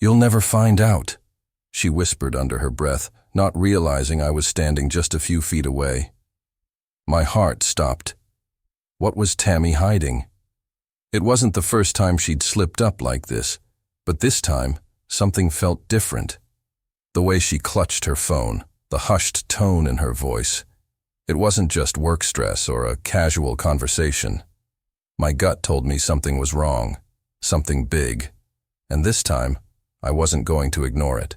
"You'll never find out," she whispered under her breath, not realizing I was standing just a few feet away. My heart stopped. What was Tammy hiding? It wasn't the first time she'd slipped up like this, but this time, something felt different. The way she clutched her phone, the hushed tone in her voice. It wasn't just work stress or a casual conversation. My gut told me something was wrong, something big, and this time, I wasn't going to ignore it.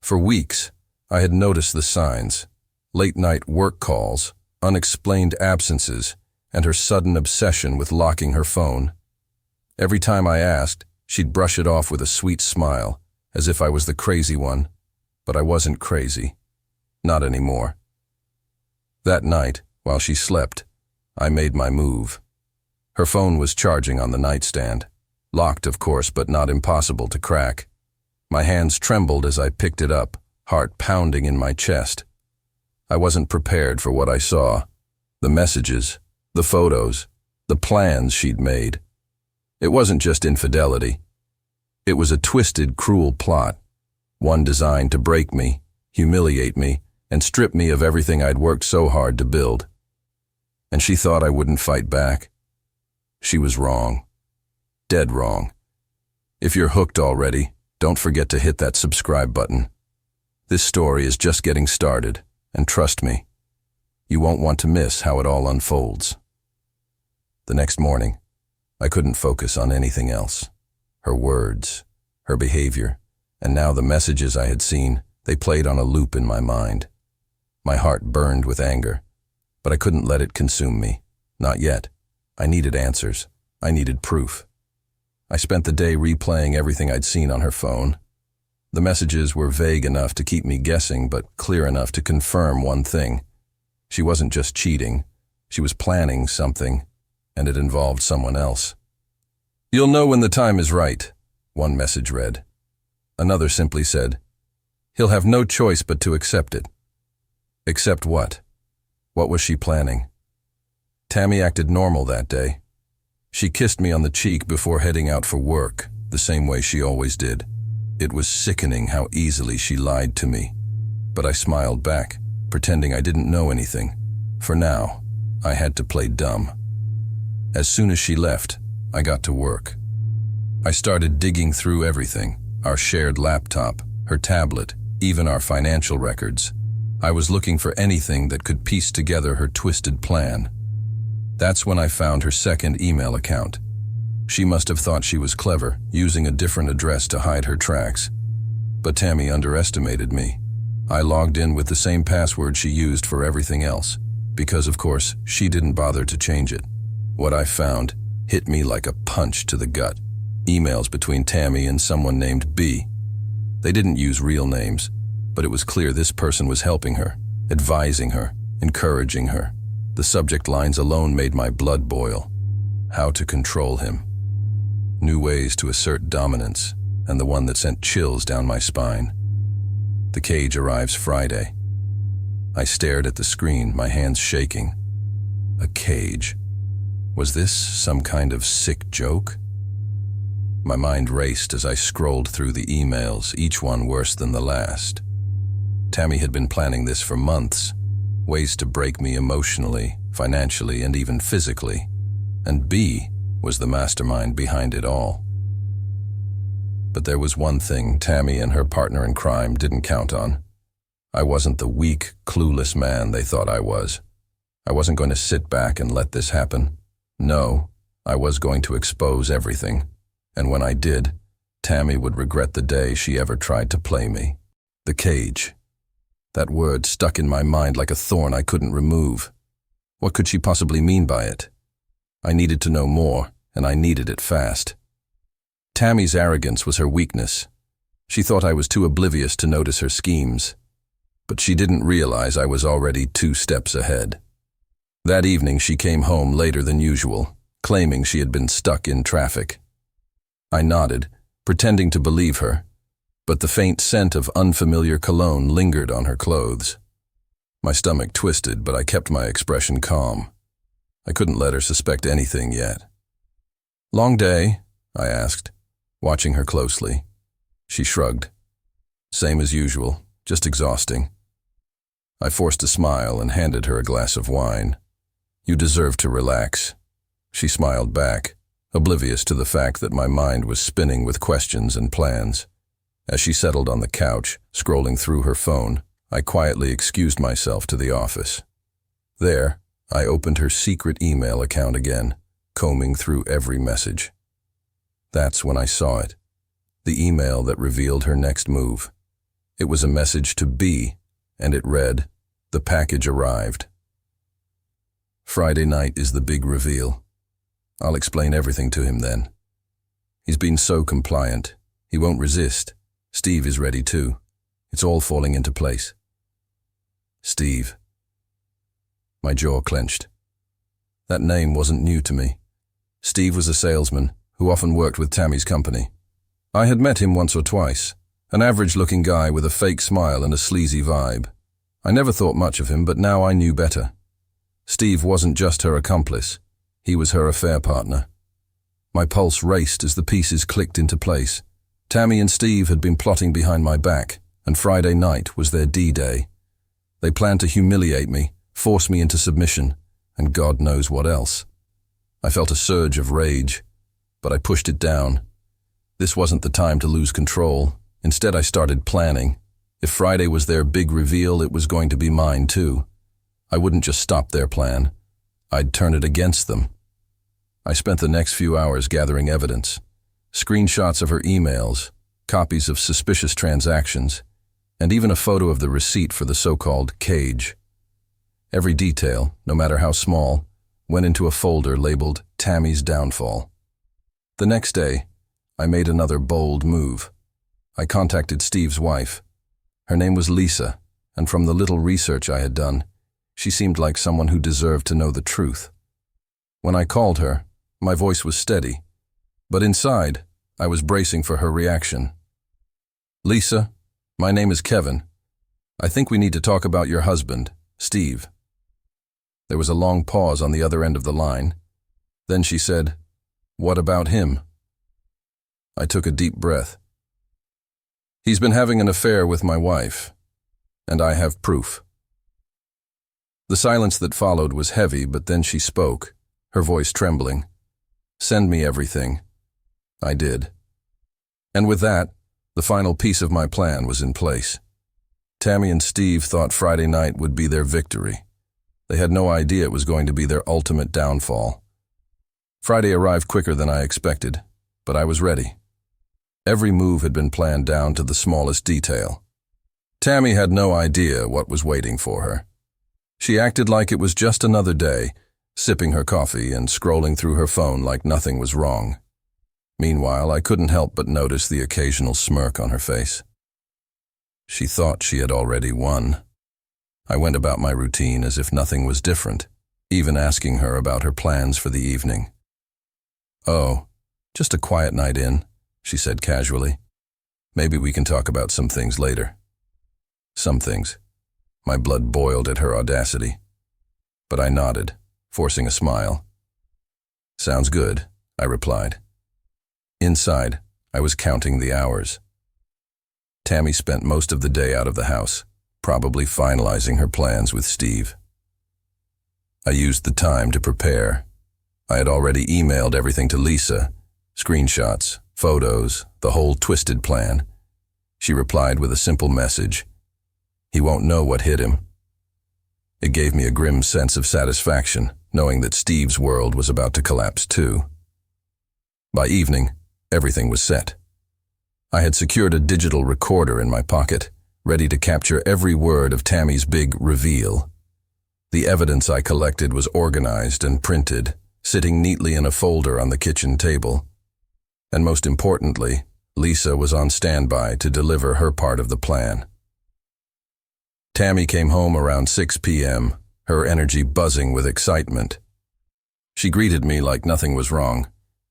For weeks, I had noticed the signs: late-night work calls, unexplained absences, and her sudden obsession with locking her phone. Every time I asked, she'd brush it off with a sweet smile, as if I was the crazy one. But I wasn't crazy. Not anymore. That night, while she slept, I made my move. Her phone was charging on the nightstand. Locked, of course, but not impossible to crack. My hands trembled as I picked it up, heart pounding in my chest. I wasn't prepared for what I saw. The messages, the photos, the plans she'd made. It wasn't just infidelity. It was a twisted, cruel plot, one designed to break me, humiliate me, and strip me of everything I'd worked so hard to build. And she thought I wouldn't fight back. She was wrong. Dead wrong. If you're hooked already, don't forget to hit that subscribe button. This story is just getting started, and trust me, you won't want to miss how it all unfolds. The next morning, I couldn't focus on anything else. Her words, her behavior, and now the messages I had seen, they played on a loop in my mind. My heart burned with anger, but I couldn't let it consume me. Not yet. I needed answers. I needed proof. I spent the day replaying everything I'd seen on her phone. The messages were vague enough to keep me guessing, but clear enough to confirm one thing. She wasn't just cheating. She was planning something, and it involved someone else. "You'll know when the time is right," one message read. Another simply said, "He'll have no choice but to accept it." Accept what? What was she planning? Tammy acted normal that day. She kissed me on the cheek before heading out for work, the same way she always did. It was sickening how easily she lied to me. But I smiled back, pretending I didn't know anything. For now, I had to play dumb. As soon as she left, I got to work. I started digging through everything: our shared laptop, her tablet, even our financial records. I was looking for anything that could piece together her twisted plan. That's when I found her second email account. She must have thought she was clever, using a different address to hide her tracks. But Tammy underestimated me. I logged in with the same password she used for everything else, because of course she didn't bother to change it. What I found hit me like a punch to the gut. Emails between Tammy and someone named B. They didn't use real names, but it was clear this person was helping her, advising her, encouraging her. The subject lines alone made my blood boil. How to control him. New ways to assert dominance, and the one that sent chills down my spine. The cage arrives Friday. I stared at the screen, my hands shaking. A cage. Was this some kind of sick joke? My mind raced as I scrolled through the emails, each one worse than the last. Tammy had been planning this for months. Ways to break me emotionally, financially, and even physically. And B was the mastermind behind it all. But there was one thing Tammy and her partner in crime didn't count on. I wasn't the weak, clueless man they thought I was. I wasn't going to sit back and let this happen. No, I was going to expose everything. And when I did, Tammy would regret the day she ever tried to play me. The cage. That word stuck in my mind like a thorn I couldn't remove. What could she possibly mean by it? I needed to know more, and I needed it fast. Tammy's arrogance was her weakness. She thought I was too oblivious to notice her schemes. But she didn't realize I was already 2 steps ahead. That evening she came home later than usual, claiming she had been stuck in traffic. I nodded, pretending to believe her, but the faint scent of unfamiliar cologne lingered on her clothes. My stomach twisted, but I kept my expression calm. I couldn't let her suspect anything yet. "Long day?" I asked, watching her closely. She shrugged. Same as usual, just exhausting. I forced a smile and handed her a glass of wine. You deserve to relax. She smiled back, oblivious to the fact that my mind was spinning with questions and plans. As she settled on the couch, scrolling through her phone, I quietly excused myself to the office. There, I opened her secret email account again, combing through every message. That's when I saw it. The email that revealed her next move. It was a message to B, and it read, "The package arrived. Friday night is the big reveal. I'll explain everything to him then. He's been so compliant. He won't resist. Steve is ready too. It's all falling into place." Steve. My jaw clenched. That name wasn't new to me. Steve was a salesman who often worked with Tammy's company. I had met him once or twice, an average-looking guy with a fake smile and a sleazy vibe. I never thought much of him, but now I knew better. Steve wasn't just her accomplice. He was her affair partner. My pulse raced as the pieces clicked into place. Tammy and Steve had been plotting behind my back, and Friday night was their D-Day. They planned to humiliate me, force me into submission, and God knows what else. I felt a surge of rage, but I pushed it down. This wasn't the time to lose control. Instead, I started planning. If Friday was their big reveal, it was going to be mine too. I wouldn't just stop their plan. I'd turn it against them. I spent the next few hours gathering evidence. Screenshots of her emails, copies of suspicious transactions, and even a photo of the receipt for the so-called cage. Every detail, no matter how small, went into a folder labeled Tammy's Downfall. The next day, I made another bold move. I contacted Steve's wife. Her name was Lisa, and from the little research I had done, she seemed like someone who deserved to know the truth. When I called her, my voice was steady, but inside, I was bracing for her reaction. "Lisa, my name is Kevin. I think we need to talk about your husband, Steve." There was a long pause on the other end of the line. Then she said, "What about him?" I took a deep breath. "He's been having an affair with my wife, and I have proof." The silence that followed was heavy, but then she spoke, her voice trembling. "Send me everything." I did. And with that, the final piece of my plan was in place. Tammy and Steve thought Friday night would be their victory. They had no idea it was going to be their ultimate downfall. Friday arrived quicker than I expected, but I was ready. Every move had been planned down to the smallest detail. Tammy had no idea what was waiting for her. She acted like it was just another day, sipping her coffee and scrolling through her phone like nothing was wrong. Meanwhile, I couldn't help but notice the occasional smirk on her face. She thought she had already won. I went about my routine as if nothing was different, even asking her about her plans for the evening. "Oh, just a quiet night in," she said casually. "Maybe we can talk about some things later." Some things. My blood boiled at her audacity. But I nodded, forcing a smile. "Sounds good," I replied. Inside, I was counting the hours. Tammy spent most of the day out of the house, probably finalizing her plans with Steve. I used the time to prepare. I had already emailed everything to Lisa, screenshots, photos, the whole twisted plan. She replied with a simple message. He won't know what hit him. It gave me a grim sense of satisfaction, knowing that Steve's world was about to collapse too. By evening, everything was set. I had secured a digital recorder in my pocket, ready to capture every word of Tammy's big reveal. The evidence I collected was organized and printed, sitting neatly in a folder on the kitchen table. And most importantly, Lisa was on standby to deliver her part of the plan. Tammy came home around 6 p.m., her energy buzzing with excitement. She greeted me like nothing was wrong,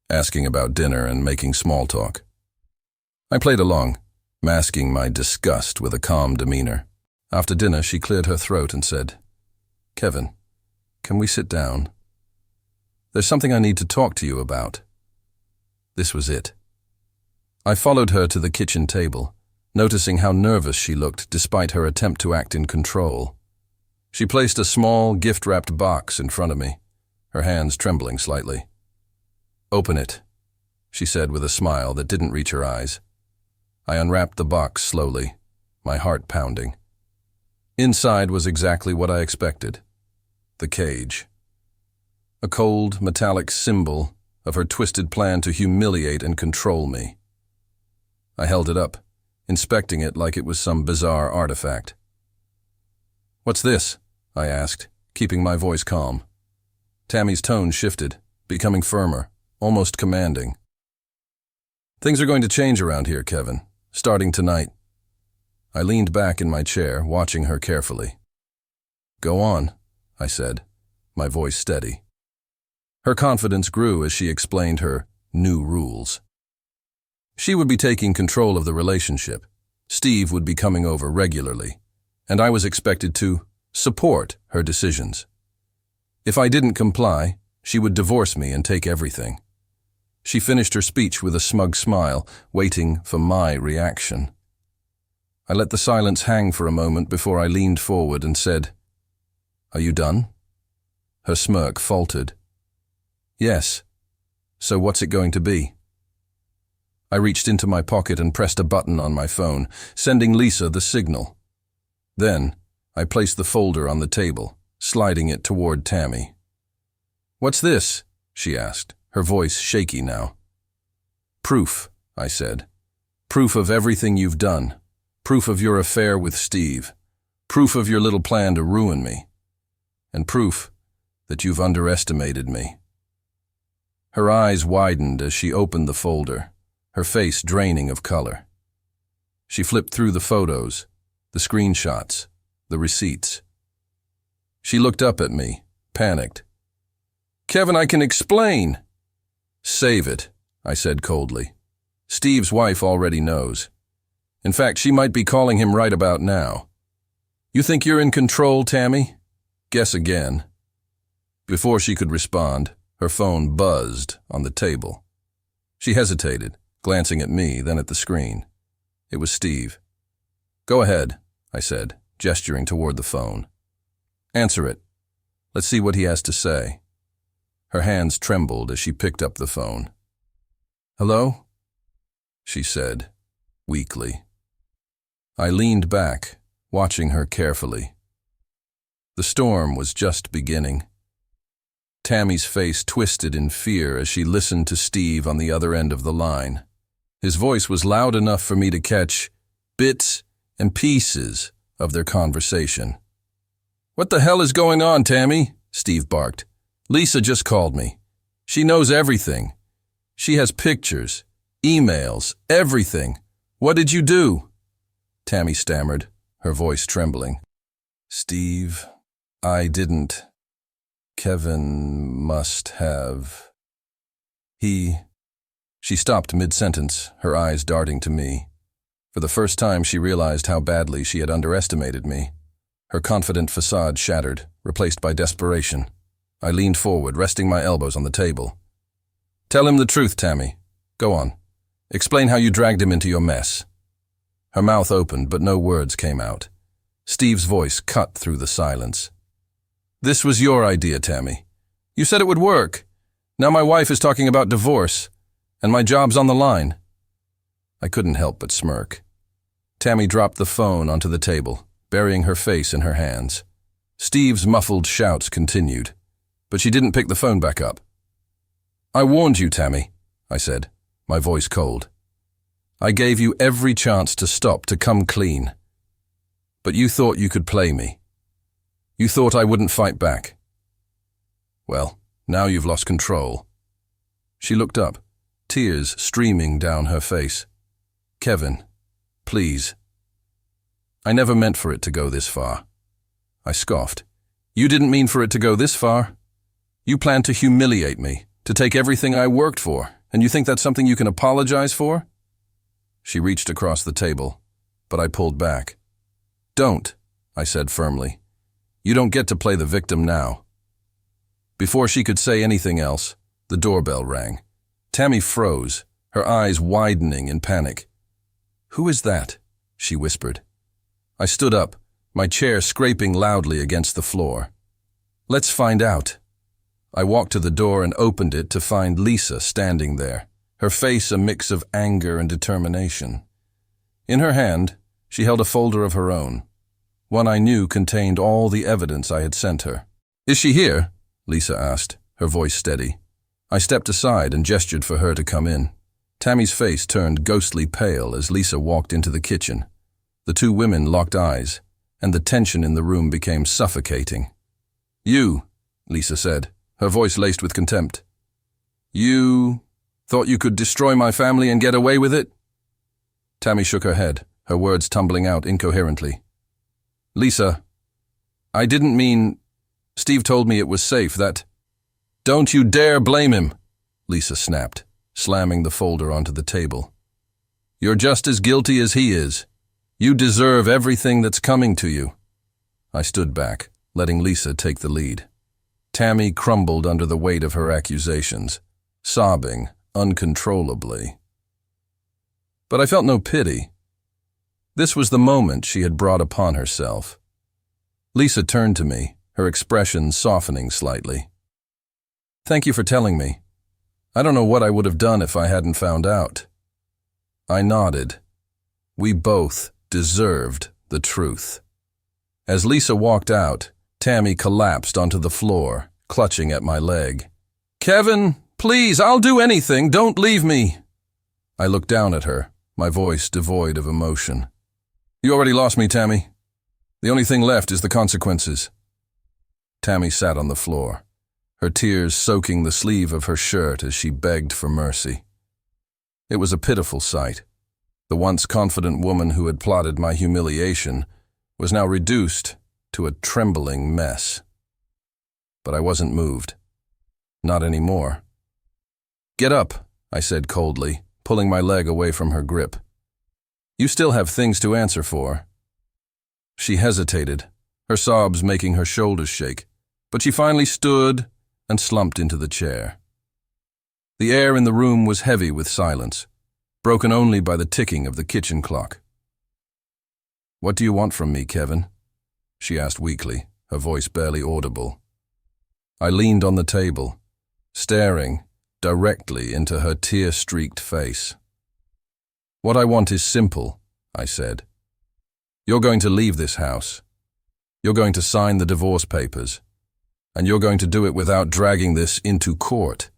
asking about dinner and making small talk. I played along, masking my disgust with a calm demeanor. After dinner, she cleared her throat and said, "Kevin, can we sit down? There's something I need to talk to you about." This was it. I followed her to the kitchen table, noticing how nervous she looked despite her attempt to act in control. She placed a small, gift-wrapped box in front of me, her hands trembling slightly. "Open it," she said with a smile that didn't reach her eyes. I unwrapped the box slowly, my heart pounding. Inside was exactly what I expected. The cage. A cold, metallic symbol of her twisted plan to humiliate and control me. I held it up, inspecting it like it was some bizarre artifact. "What's this?" I asked, keeping my voice calm. Tammy's tone shifted, becoming firmer, almost commanding. "Things are going to change around here, Kevin, starting tonight." I leaned back in my chair, watching her carefully. "Go on," I said, my voice steady. Her confidence grew as she explained her new rules. She would be taking control of the relationship. Steve would be coming over regularly, and I was expected to support her decisions. If I didn't comply, she would divorce me and take everything. She finished her speech with a smug smile, waiting for my reaction. I let the silence hang for a moment before I leaned forward and said, "Are you done?" Her smirk faltered. "Yes. So what's it going to be?" I reached into my pocket and pressed a button on my phone, sending Lisa the signal. Then, I placed the folder on the table, sliding it toward Tammy. "What's this?" she asked, her voice shaky now. "Proof," I said. "Proof of everything you've done. Proof of your affair with Steve. Proof of your little plan to ruin me. And proof that you've underestimated me." Her eyes widened as she opened the folder, her face draining of color. She flipped through the photos, the screenshots, the receipts. She looked up at me, panicked. "Kevin, I can explain." "Save it," I said coldly. "Steve's wife already knows. In fact, she might be calling him right about now. You think you're in control, Tammy? Guess again." Before she could respond, her phone buzzed on the table. She hesitated, glancing at me, then at the screen. It was Steve. "Go ahead," I said, gesturing toward the phone. "Answer it. Let's see what he has to say." Her hands trembled as she picked up the phone. "Hello?" she said, weakly. I leaned back, watching her carefully. The storm was just beginning. Tammy's face twisted in fear as she listened to Steve on the other end of the line. His voice was loud enough for me to catch bits and pieces of their conversation. "What the hell is going on, Tammy?" Steve barked. "Lisa just called me. She knows everything. She has pictures, emails, everything. What did you do?" Tammy stammered, her voice trembling. "Steve, I didn't. Kevin must have. She stopped mid-sentence, her eyes darting to me. For the first time, she realized how badly she had underestimated me. Her confident facade shattered, replaced by desperation. I leaned forward, resting my elbows on the table. "Tell him the truth, Tammy. Go on. Explain how you dragged him into your mess." Her mouth opened, but no words came out. Steve's voice cut through the silence. "This was your idea, Tammy. You said it would work. Now my wife is talking about divorce, and my job's on the line." I couldn't help but smirk. Tammy dropped the phone onto the table, burying her face in her hands. Steve's muffled shouts continued, but she didn't pick the phone back up. "I warned you, Tammy," I said, my voice cold. "I gave you every chance to stop, to come clean. But you thought you could play me. You thought I wouldn't fight back. Well, now you've lost control." She looked up, tears streaming down her face. "Kevin, please." "I never meant for it to go this far." I scoffed. "You didn't mean for it to go this far? You planned to humiliate me, to take everything I worked for, and you think that's something you can apologize for?" She reached across the table, but I pulled back. "Don't," I said firmly. "You don't get to play the victim now." Before she could say anything else, the doorbell rang. Tammy froze, her eyes widening in panic. "Who is that?" she whispered. I stood up, my chair scraping loudly against the floor. "Let's find out." I walked to the door and opened it to find Lisa standing there, her face a mix of anger and determination. In her hand, she held a folder of her own. One I knew contained all the evidence I had sent her. "Is she here?" Lisa asked, her voice steady. I stepped aside and gestured for her to come in. Tammy's face turned ghostly pale as Lisa walked into the kitchen. The two women locked eyes, and the tension in the room became suffocating. "You," Lisa said, her voice laced with contempt. "You thought you could destroy my family and get away with it?" Tammy shook her head, her words tumbling out incoherently. "Lisa, I didn't mean... Steve told me it was safe, that..." "Don't you dare blame him," Lisa snapped, slamming the folder onto the table. "You're just as guilty as he is. You deserve everything that's coming to you." I stood back, letting Lisa take the lead. Tammy crumbled under the weight of her accusations, sobbing uncontrollably. But I felt no pity. This was the moment she had brought upon herself. Lisa turned to me, her expression softening slightly. "Thank you for telling me. I don't know what I would have done if I hadn't found out." I nodded. We both deserved the truth. As Lisa walked out, Tammy collapsed onto the floor, clutching at my leg. "Kevin, please, I'll do anything. Don't leave me." I looked down at her, my voice devoid of emotion. "You already lost me, Tammy. The only thing left is the consequences." Tammy sat on the floor, her tears soaking the sleeve of her shirt as she begged for mercy. It was a pitiful sight. The once confident woman who had plotted my humiliation was now reduced to a trembling mess. But I wasn't moved. Not anymore. "Get up," I said coldly, pulling my leg away from her grip. "You still have things to answer for." She hesitated, her sobs making her shoulders shake, but she finally stood and slumped into the chair. The air in the room was heavy with silence, broken only by the ticking of the kitchen clock. "What do you want from me, Kevin?" she asked weakly, her voice barely audible. I leaned on the table, staring directly into her tear-streaked face. "What I want is simple," I said. "You're going to leave this house. You're going to sign the divorce papers. And you're going to do it without dragging this into court.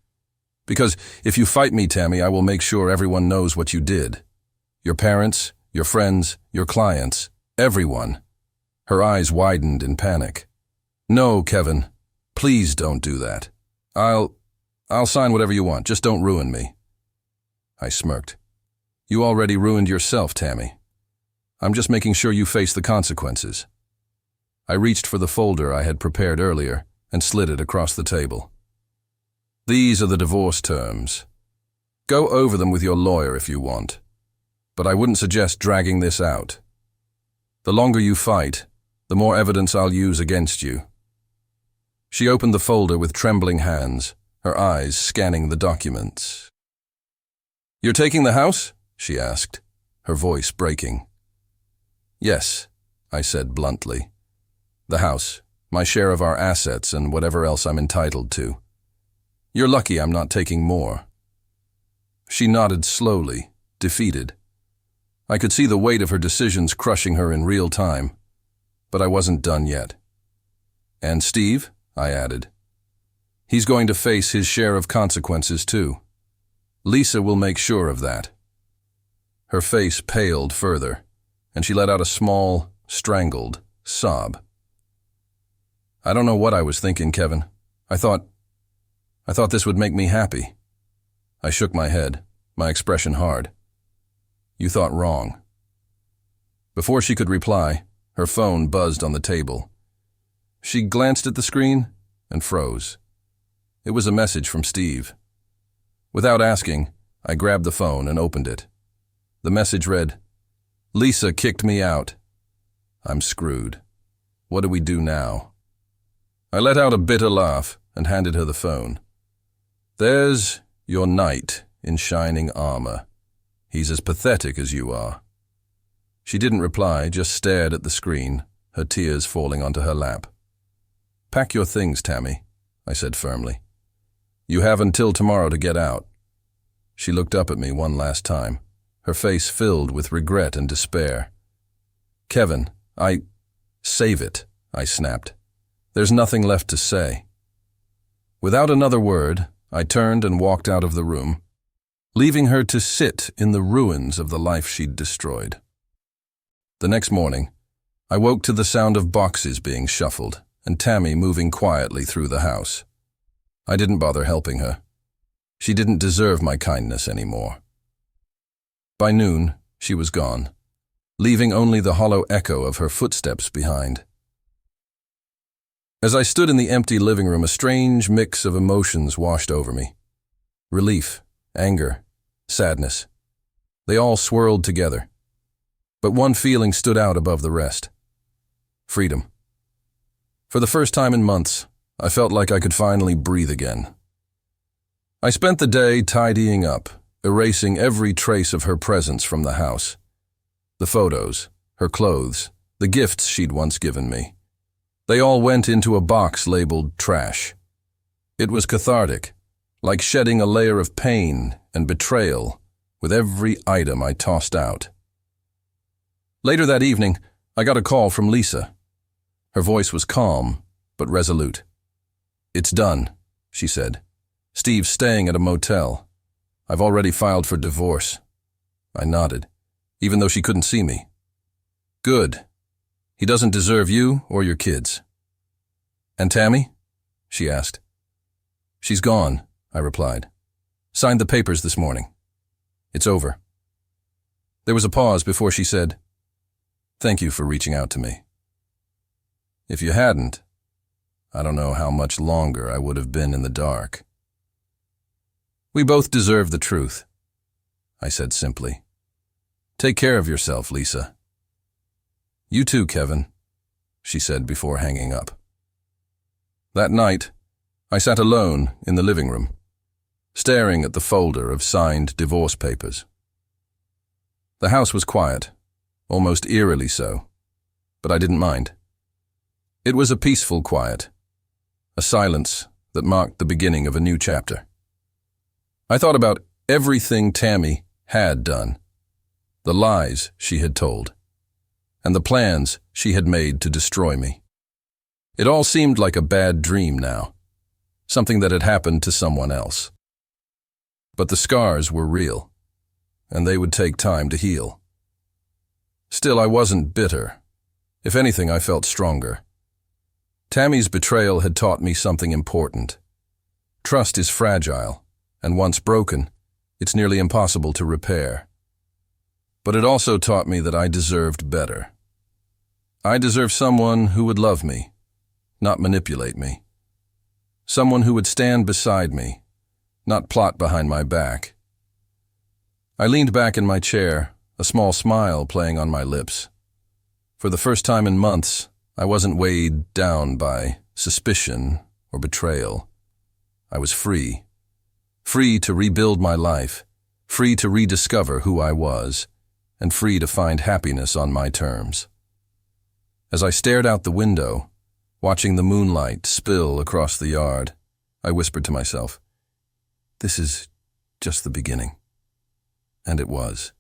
Because if you fight me, Tammy, I will make sure everyone knows what you did. Your parents, your friends, your clients, everyone." Her eyes widened in panic. "No, Kevin, please don't do that. I'll sign whatever you want, just don't ruin me." I smirked. "You already ruined yourself, Tammy. I'm just making sure you face the consequences." I reached for the folder I had prepared earlier and slid it across the table. "These are the divorce terms. Go over them with your lawyer if you want, but I wouldn't suggest dragging this out. The longer you fight, the more evidence I'll use against you." She opened the folder with trembling hands, her eyes scanning the documents. "You're taking the house?" she asked, her voice breaking. "Yes," I said bluntly. "The house, my share of our assets, and whatever else I'm entitled to. You're lucky I'm not taking more." She nodded slowly, defeated. I could see the weight of her decisions crushing her in real time, but I wasn't done yet. "And Steve?" I added. "He's going to face his share of consequences too. Lisa will make sure of that." Her face paled further, and she let out a small, strangled sob. "I don't know what I was thinking, Kevin. I thought this would make me happy." I shook my head, my expression hard. "You thought wrong." Before she could reply, her phone buzzed on the table. She glanced at the screen and froze. It was a message from Steve. Without asking, I grabbed the phone and opened it. The message read, "Lisa kicked me out. I'm screwed. What do we do now?" I let out a bitter laugh and handed her the phone. "There's your night in shining armor. He's as pathetic as you are. She didn't reply, just stared at the screen, her tears falling onto her lap. Pack your things, Tammy, I said firmly. You have until tomorrow to get out. She looked up at me one last time, her face filled with regret and despair. Kevin, Save it, I snapped. There's nothing left to say. Without another word, I turned and walked out of the room, leaving her to sit in the ruins of the life she'd destroyed. The next morning, I woke to the sound of boxes being shuffled and Tammy moving quietly through the house. I didn't bother helping her. She didn't deserve my kindness anymore. By noon, she was gone, leaving only the hollow echo of her footsteps behind. As I stood in the empty living room, a strange mix of emotions washed over me. Relief, anger, sadness. They all swirled together. But one feeling stood out above the rest. Freedom. For the first time in months, I felt like I could finally breathe again. I spent the day tidying up, erasing every trace of her presence from the house. The photos, her clothes, the gifts she'd once given me. They all went into a box labeled trash. It was cathartic, like shedding a layer of pain and betrayal with every item I tossed out. Later that evening, I got a call from Lisa. Her voice was calm, but resolute. It's done, she said. Steve's staying at a motel. I've already filed for divorce. I nodded, even though she couldn't see me. Good. He doesn't deserve you or your kids. And Tammy? She asked. She's gone, I replied. Signed the papers this morning. It's over. There was a pause before she said, Thank you for reaching out to me. If you hadn't, I don't know how much longer I would have been in the dark. We both deserve the truth, I said simply. Take care of yourself, Lisa. You too, Kevin, she said before hanging up. That night, I sat alone in the living room, staring at the folder of signed divorce papers. The house was quiet, almost eerily so, but I didn't mind. It was a peaceful quiet, a silence that marked the beginning of a new chapter. I thought about everything Tammy had done, the lies she had told, and the plans she had made to destroy me. It all seemed like a bad dream now, something that had happened to someone else. But the scars were real, and they would take time to heal. Still, I wasn't bitter. If anything, I felt stronger. Tammy's betrayal had taught me something important. Trust is fragile, and once broken, it's nearly impossible to repair. But it also taught me that I deserved better. I deserved someone who would love me, not manipulate me. Someone who would stand beside me, not plot behind my back. I leaned back in my chair, a small smile playing on my lips. For the first time in months, I wasn't weighed down by suspicion or betrayal. I was free. Free to rebuild my life, free to rediscover who I was, and free to find happiness on my terms. As I stared out the window, watching the moonlight spill across the yard, I whispered to myself, "This is just the beginning." And it was.